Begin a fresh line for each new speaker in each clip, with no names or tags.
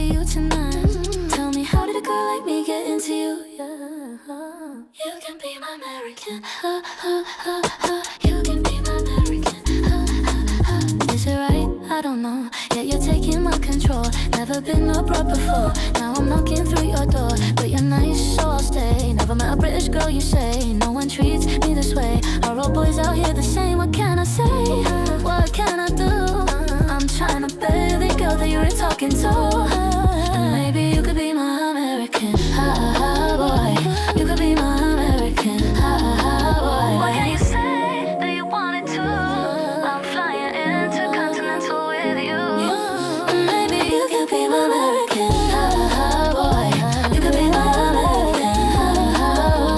see you tonight. Tell me, how did a girl like me get into you? You can be my American. You can be my American. Is it right? I don't know. Yeah, you're taking my control. Never been abroad before. Now I'm knocking through your door. But you're nice, so I'll stay. Never met a British girl, you say. No one treats me this way. Are all boys out here the same? What can I say? What can I do? I'm trying to be the girl that you were talking to. And maybe you could be my American boy. You could be my American boy. What can you say that you wanted to? I'm flying intercontinental with you. Maybe you could be my American boy. You could be my American boy.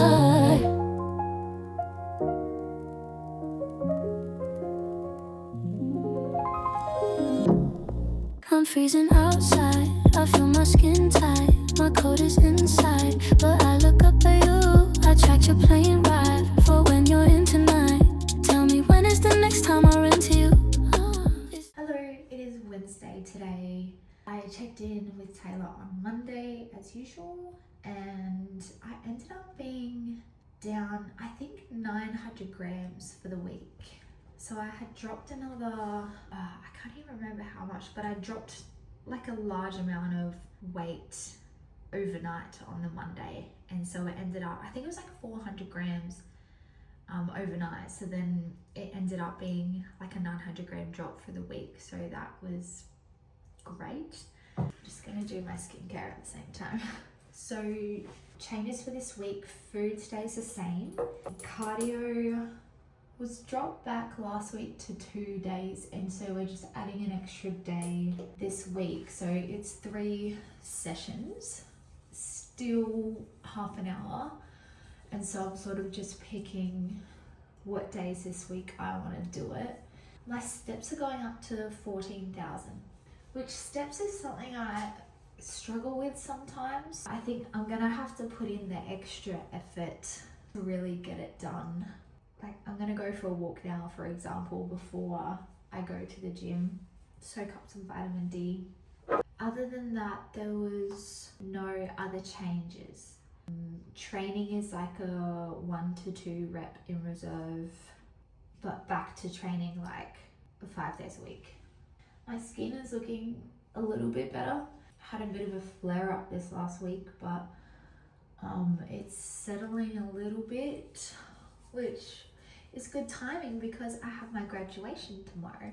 I'm freezing outside, I feel my skin tight. My coat is inside, but I look up at you. I tracked your plane ride for when you're in tonight. Tell me, when is the next time I run to you?
Hello, it is Wednesday today. I checked in with Taylor on Monday as usual, and I ended up being down, I think, 900 grams for the week. So I had dropped another, I can't even remember how much, but I dropped like a large amount of weight overnight on the Monday. And so it ended up, I think it was like 400 grams overnight. So then it ended up being like a 900 gram drop for the week. So that was great. I'm just gonna do my skincare at the same time. So changes for this week, food stays the same. Cardio was dropped back last week to 2 days, and so we're just adding an extra day this week. So it's 3 sessions, still half an hour. And so I'm sort of just picking what days this week I want to do it. My steps are going up to 14,000, which steps is something I struggle with sometimes. I think I'm gonna have to put in the extra effort to really get it done. Like, I'm gonna go for a walk now, for example, before I go to the gym, soak up some vitamin D. Other than that, there was no other changes. Training is like a 1 to 2 rep in reserve, but back to training like 5 days a week. My skin is looking a little bit better. Had a bit of a flare up this last week, but it's settling a little bit, which is good timing because I have my graduation tomorrow,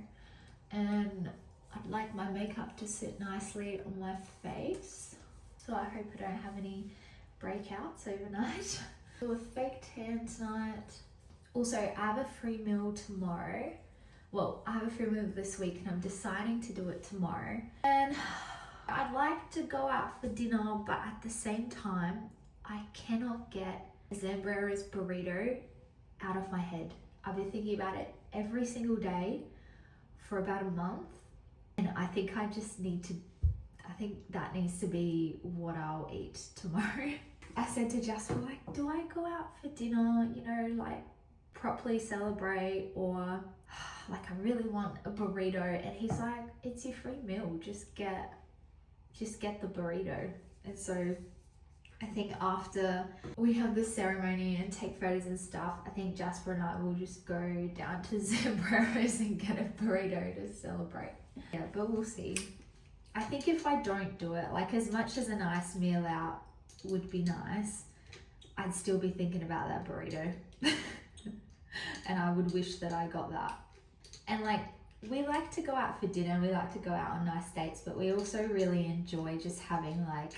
and I'd like my makeup to sit nicely on my face, so I hope I don't have any breakouts overnight. Do a fake tan tonight. Also, I have a free meal tomorrow. Well, I have a free meal this week and I'm deciding to do it tomorrow. And I'd like to go out for dinner, but at the same time, I cannot get Zambrera's burrito out of my head. I've been thinking about it every single day for about a month, and I think I think that needs to be what I'll eat tomorrow. I said to Jasper, like, do I go out for dinner, you know, like properly celebrate, or like I really want a burrito? And he's like, it's your free meal, just get the burrito. And so I think after we have the ceremony and take photos and stuff, I think Jasper and I will just go down to Zambrera's and get a burrito to celebrate. Yeah, but we'll see. I think if I don't do it, like, as much as a nice meal out would be nice, I'd still be thinking about that burrito. And I would wish that I got that. And like, we like to go out for dinner, we like to go out on nice dates, but we also really enjoy just having like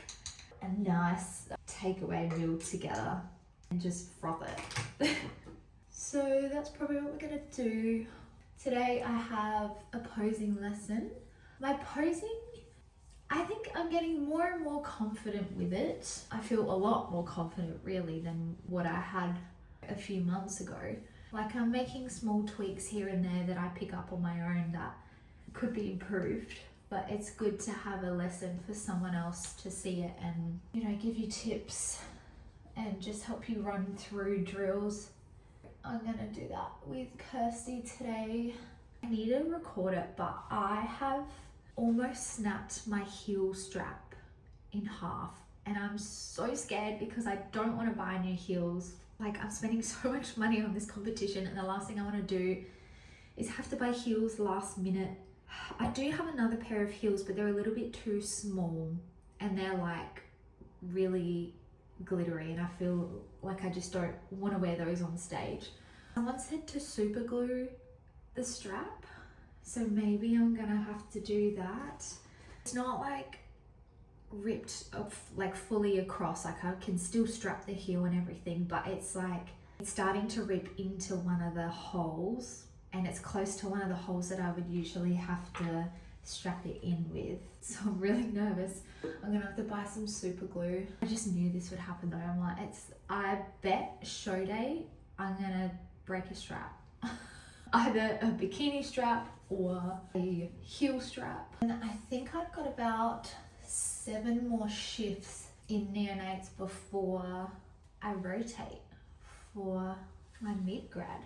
a nice takeaway meal together and just froth it. So that's probably what we're gonna do. Today I have a posing lesson. My posing, I think I'm getting more and more confident with it. I feel a lot more confident really than what I had a few months ago. Like, I'm making small tweaks here and there that I pick up on my own that could be improved, but it's good to have a lesson for someone else to see it and, you know, give you tips and just help you run through drills. I'm gonna do that with Kirsty today. I need to record it, but I have almost snapped my heel strap in half. And I'm so scared because I don't want to buy new heels. Like, I'm spending so much money on this competition, and the last thing I want to do is have to buy heels last minute. I do have another pair of heels, but they're a little bit too small, and they're like really glittery, and I feel like I just don't want to wear those on stage. Someone said to super glue the strap, so maybe I'm gonna have to do that. It's not like ripped like fully across, like I can still strap the heel and everything, but it's like it's starting to rip into one of the holes, and it's close to one of the holes that I would usually have to strap it in with. So I'm really nervous. I'm gonna have to buy some super glue. I just knew this would happen though. I'm like, I bet show day I'm gonna break a strap. Either a bikini strap or a heel strap. And I think I've got about 7 more shifts in neonates before I rotate for my mid-grad,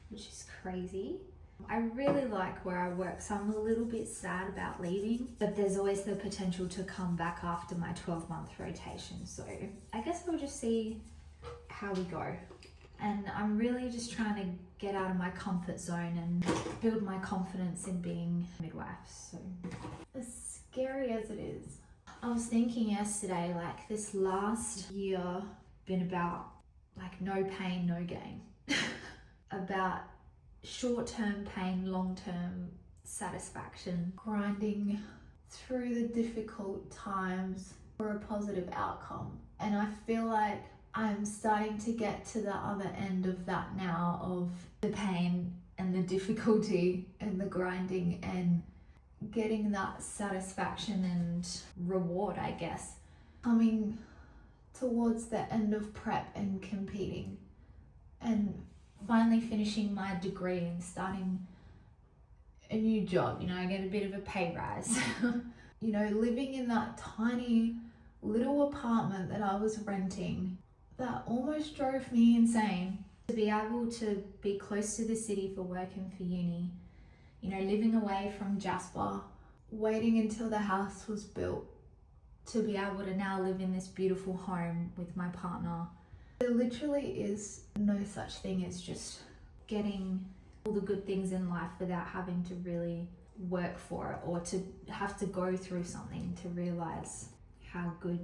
which is crazy. I really like where I work, so I'm a little bit sad about leaving, but there's always the potential to come back after my 12-month rotation. So I guess we'll just see how we go. And I'm really just trying to get out of my comfort zone and build my confidence in being a midwife. So as scary as it is, I was thinking yesterday, like this last year been about like no pain, no gain. About short-term pain, long-term satisfaction, grinding through the difficult times for a positive outcome. And I feel like I'm starting to get to the other end of that now, of the pain and the difficulty and the grinding and getting that satisfaction and reward, I guess. Coming towards the end of prep and competing and finally finishing my degree and starting a new job. You know, I get a bit of a pay rise. You know, living in that tiny little apartment that I was renting that almost drove me insane. To be able to be close to the city for work and for uni, you know, living away from Jasper, waiting until the house was built to be able to now live in this beautiful home with my partner. There literally is no such thing as just getting all the good things in life without having to really work for it, or to have to go through something to realize how good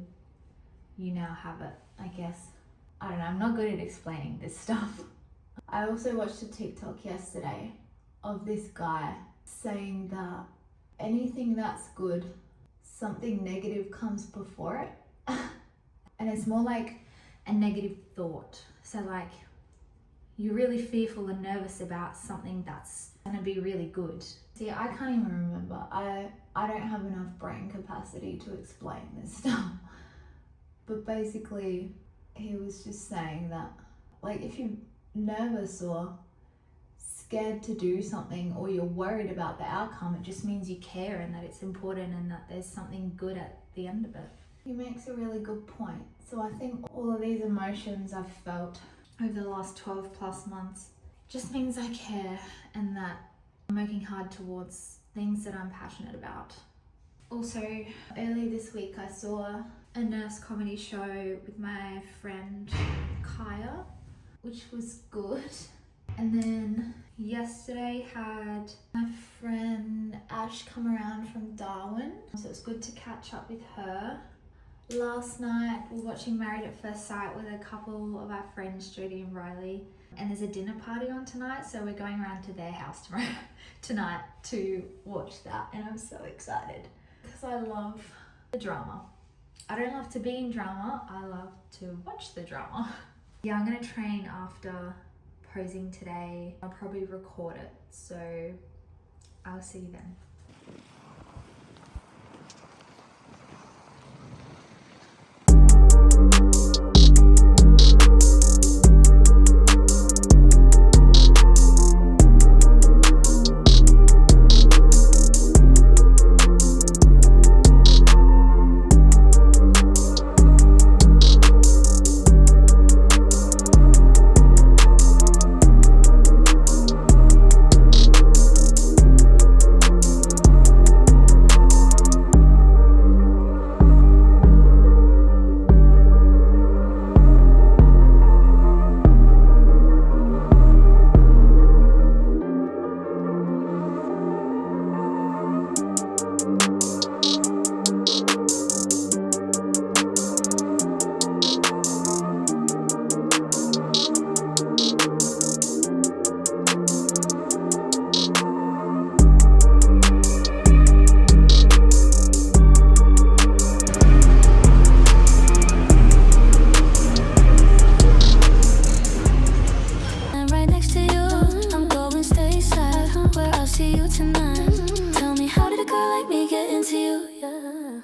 you now have it, I guess. I don't know, I'm not good at explaining this stuff. I also watched a TikTok yesterday of this guy saying that anything that's good, something negative comes before it. And it's more like a negative thought. So like, you're really fearful and nervous about something that's gonna be really good. See, I can't even remember. I don't have enough brain capacity to explain this stuff. But basically, he was just saying that, like, if you're nervous or scared to do something, or you're worried about the outcome, it just means you care and that it's important and that there's something good at the end of it. He makes a really good point. So I think all of these emotions I've felt over the last 12 plus months just means I care and that I'm working hard towards things that I'm passionate about. Also, earlier this week I saw a nurse comedy show with my friend Kaya, which was good. And then yesterday had my friend Ash come around from Darwin, so it was good to catch up with her. Last night we were watching Married at First Sight with a couple of our friends, Jodie and Riley, and there's a dinner party on tonight, so we're going around to their house tonight to watch that, and I'm so excited because I love the drama. I don't love to be in drama, I love to watch the drama. Yeah, I'm gonna train after posing today. I'll probably record it, so I'll see you then.
girl like me get into you? Yeah.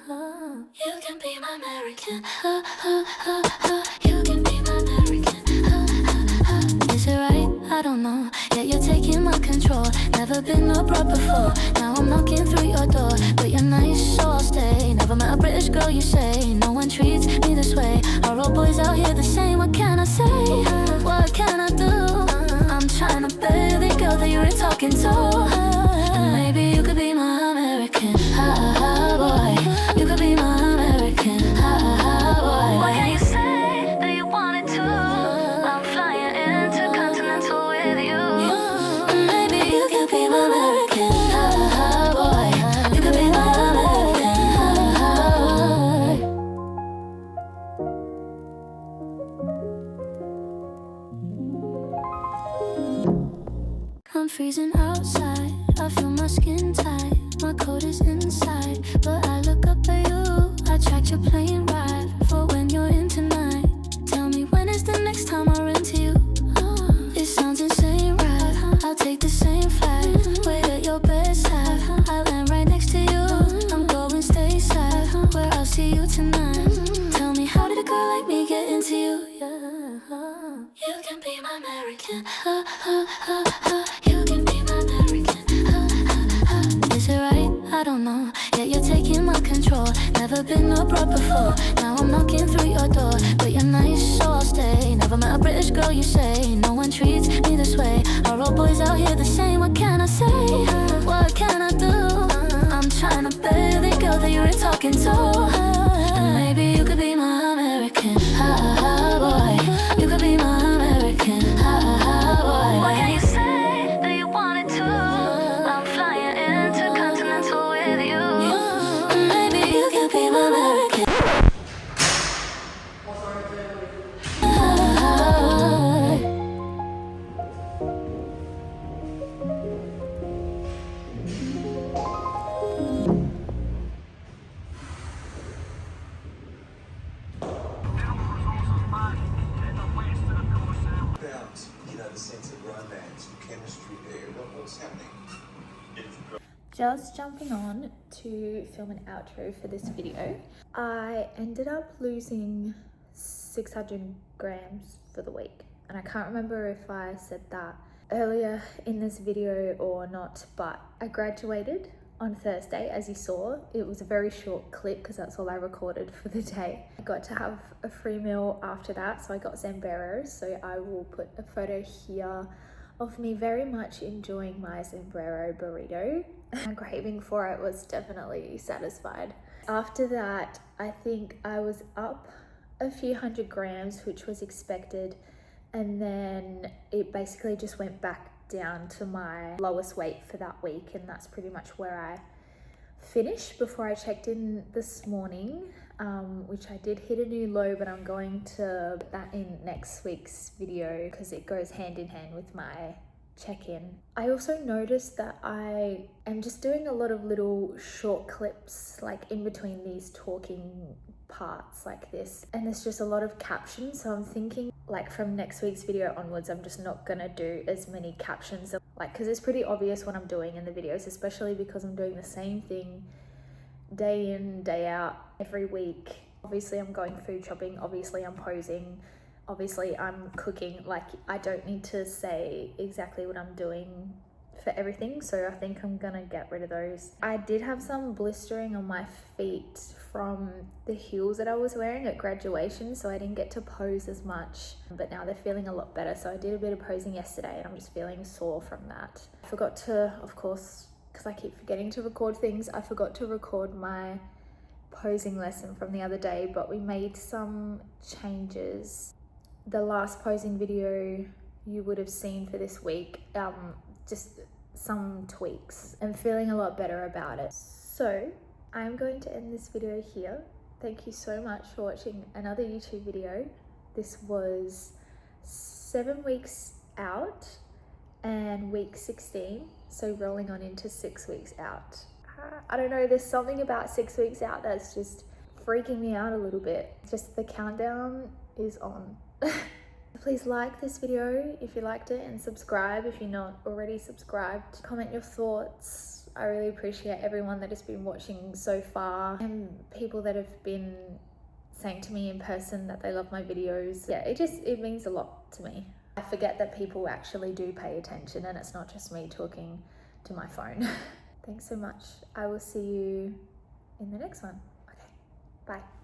You can be my American. You can be my American. Is it right? I don't know. Yeah, you're taking my control. Never been abroad before. Now I'm knocking through your door. But you're nice, so I'll stay. Never met a British girl, you say. No one treats me this way. Are all boys out here the same? What can I say? What can I do? I'm trying to be the girl that you were talking to. Maybe you could be my American. Boy. You could be my American. Boy. Why can't you say that you wanted to? I'm flying intercontinental with you. Maybe you could be my American. Boy. You could be my American. I'm freezing outside, I feel my skin tight. My coat is inside, but I look up at you. I tracked your plane ride for when you're in tonight. Tell me when is the next time I run to you? It sounds insane, right? I'll take the same flight. Wait at your bedside, I land right next to you. I'm going stateside, where I'll see you tonight. Tell me, how did a girl like me get into you? Yeah. You can be my American. You can be my American. Is it right? I don't know. Yeah, you're taking my control. Never been abroad before. Now I'm knocking through your door. But you're nice, so I'll stay. Never met a British girl, you say. No one treats me this way. Are all boys out here the same? What can I say? What can I do? I'm trying to be the girl that you were talking to. Maybe you could be my American. Boy. You could be my American. Boy. Why can't you say that you wanted to? I'm flying intercontinental with you. Maybe you could be my American.
The sense of romance and chemistry there. What's happening?
Just jumping on to film an outro for this video. I ended up losing 600 grams for the week, and I can't remember if I said that earlier in this video or not, but I graduated on Thursday. As you saw, it was a very short clip because that's all I recorded for the day. I got to have a free meal after that, so I got Zambreros, so I will put a photo here of me very much enjoying my Zambrero burrito. My craving for it was definitely satisfied. After that, I think I was up a few hundred grams, which was expected, and then it basically just went back down to my lowest weight for that week, and that's pretty much where I finished before I checked in this morning, which I did hit a new low, but I'm going to put that in next week's video because it goes hand in hand with my check-in. I also noticed that I am just doing a lot of little short clips like in between these talking parts like this, and there's just a lot of captions, so I'm thinking like from next week's video onwards I'm just not gonna do as many captions, like because it's pretty obvious what I'm doing in the videos, especially because I'm doing the same thing day in day out every week. Obviously I'm going food shopping, obviously I'm posing, obviously I'm cooking. Like I don't need to say exactly what I'm doing for everything, so I think I'm gonna get rid of those. I did have some blistering on my feet from the heels that I was wearing at graduation, so I didn't get to pose as much, but now they're feeling a lot better. So I did a bit of posing yesterday and I'm just feeling sore from that. I forgot to, of course, because I keep forgetting to record things, I forgot to record my posing lesson from the other day, but we made some changes. The last posing video you would have seen for this week, just some tweaks. I'm feeling a lot better about it. So I'm going to end this video here. Thank you so much for watching another YouTube video. This was 7 weeks out and week 16, so rolling on into 6 weeks out. I don't know, there's something about 6 weeks out that's just freaking me out a little bit. Just the countdown is on. Please like this video if you liked it, and subscribe if you're not already subscribed. Comment your thoughts
I really appreciate everyone that has been watching so far and people that have been saying to me in person that they love my videos. Yeah, it means a lot to me. I forget that people actually do pay attention and it's not just me talking to my phone. Thanks so much. I will see you in the next one. Okay, bye.